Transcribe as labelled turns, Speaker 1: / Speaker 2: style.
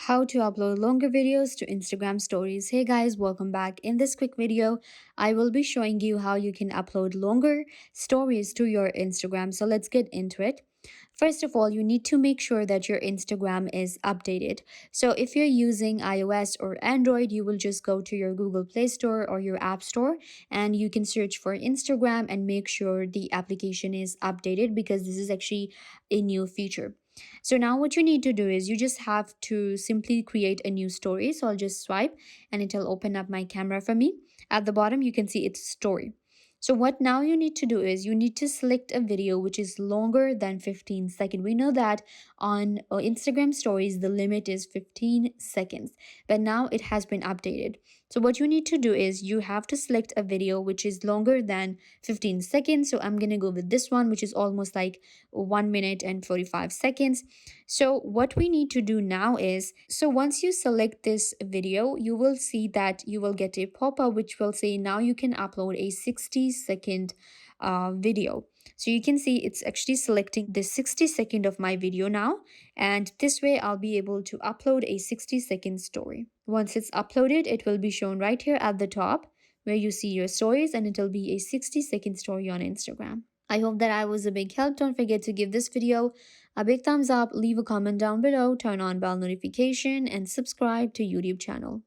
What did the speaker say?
Speaker 1: how to upload longer videos to Instagram stories. Hey guys, welcome back. In this quick video, I will be showing you how you can upload longer stories to your Instagram. So let's get into it. First of all, you need to make sure that your Instagram is updated. So if you're using iOS or Android, you will just go to your Google Play Store or your App Store and you can search for Instagram and make sure the application is updated because this is actually a new feature. So now what you need to do is you just have to simply create a new story. So I'll just swipe and it'll open up my camera for me. At the bottom, you can see it's story. So what now you need to do is you need to select a video which is longer than 15 seconds. We know that on Instagram stories, the limit is 15 seconds, but now it has been updated. So what you need to do is you have to select a video which is longer than 15 seconds. So I'm going to go with this one, which is almost like 1 minute and 45 seconds. So what we need to do now is, so once you select this video, you will see that you will get a pop-up which will say now you can upload a 60-second video. So you can see it's actually selecting the 60-second of my video now, and this way I'll be able to upload a 60-second story. Once it's uploaded, it will be shown right here at the top where you see your stories, and it'll be a 60-second story on Instagram. I hope that I was a big help. Don't forget to give this video a big thumbs up, leave a comment down below, turn on bell notification, and subscribe to YouTube channel.